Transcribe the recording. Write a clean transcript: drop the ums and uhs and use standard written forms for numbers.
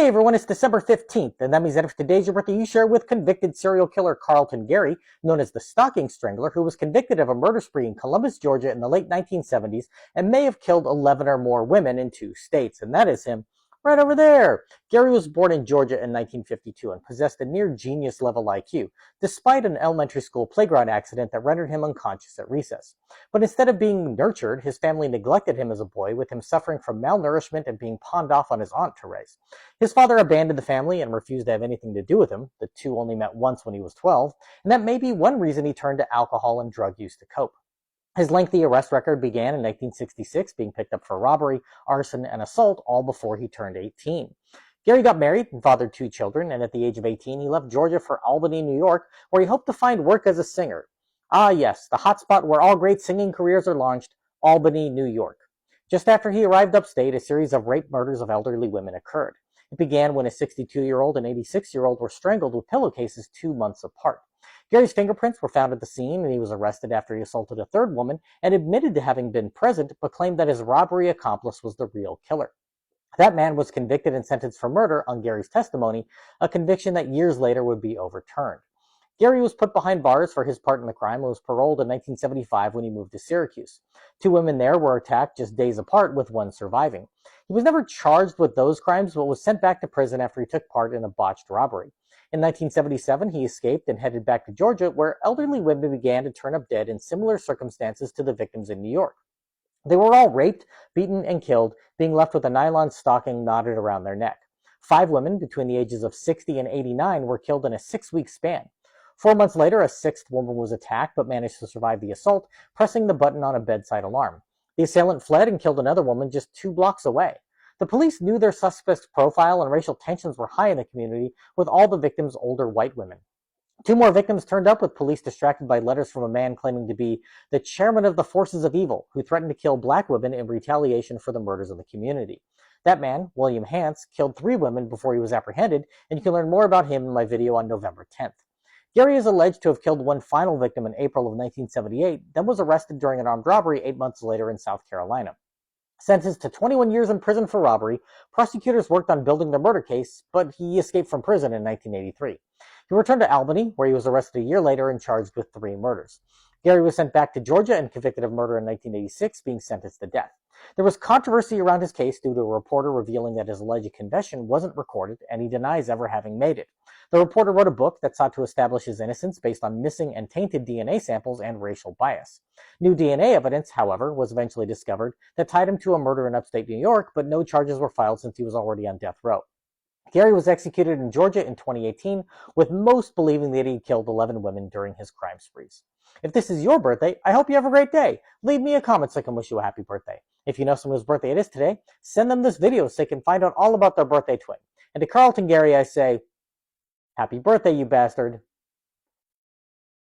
Hey everyone, it's December 15th, and that means that if today's your birthday, you share it with convicted serial killer Carlton Gary, known as the Stocking Strangler, who was convicted of a murder spree in Columbus, Georgia in the late 1970s and may have killed 11 or more women in 2 states, and that is him right over there. Gary was born in Georgia in 1952 and possessed a near genius level IQ, despite an elementary school playground accident that rendered him unconscious at recess. But instead of being nurtured, his family neglected him as a boy, with him suffering from malnourishment and being pawned off on his aunt to raise. His father abandoned the family and refused to have anything to do with him. The two only met once when he was 12, and that may be one reason he turned to alcohol and drug use to cope. His lengthy arrest record began in 1966, being picked up for robbery, arson, and assault, all before he turned 18. Gary got married and fathered 2 children, and at the age of 18, he left Georgia for Albany, New York, where he hoped to find work as a singer. Ah yes, the hotspot where all great singing careers are launched, Albany, New York. Just after he arrived upstate, a series of rape murders of elderly women occurred. It began when a 62-year-old and 86-year-old were strangled with pillowcases 2 months apart. Gary's fingerprints were found at the scene, and he was arrested after he assaulted a 3rd woman and admitted to having been present, but claimed that his robbery accomplice was the real killer. That man was convicted and sentenced for murder on Gary's testimony, a conviction that years later would be overturned. Gary was put behind bars for his part in the crime and was paroled in 1975 when he moved to Syracuse. 2 women there were attacked just days apart, with one surviving. He was never charged with those crimes, but was sent back to prison after he took part in a botched robbery. In 1977, he escaped and headed back to Georgia, where elderly women began to turn up dead in similar circumstances to the victims in New York. They were all raped, beaten, and killed, being left with a nylon stocking knotted around their neck. 5 women between the ages of 60 and 89 were killed in a 6-week span. 4 months later, a 6th woman was attacked but managed to survive the assault, pressing the button on a bedside alarm. The assailant fled and killed another woman just 2 blocks away. The police knew their suspect's profile, and racial tensions were high in the community, with all the victims older white women. 2 more victims turned up, with police distracted by letters from a man claiming to be the chairman of the forces of evil, who threatened to kill black women in retaliation for the murders of the community. That man, William Hance, killed 3 women before he was apprehended, and you can learn more about him in my video on November 10th. Gary is alleged to have killed one final victim in April of 1978, then was arrested during an armed robbery 8 months later in South Carolina. Sentenced to 21 years in prison for robbery, prosecutors worked on building the murder case, but he escaped from prison in 1983. He returned to Albany, where he was arrested a year later and charged with 3 murders. Gary was sent back to Georgia and convicted of murder in 1986, being sentenced to death. There was controversy around his case due to a reporter revealing that his alleged confession wasn't recorded, and he denies ever having made it. The reporter wrote a book that sought to establish his innocence based on missing and tainted DNA samples and racial bias. New DNA evidence, however, was eventually discovered that tied him to a murder in upstate New York, but no charges were filed since he was already on death row. Gary was executed in Georgia in 2018, with most believing that he killed 11 women during his crime sprees. If this is your birthday, I hope you have a great day. Leave me a comment so I can wish you a happy birthday. If you know someone whose birthday it is today, send them this video so they can find out all about their birthday twin. And to Carlton Gary, I say, happy birthday, you bastard.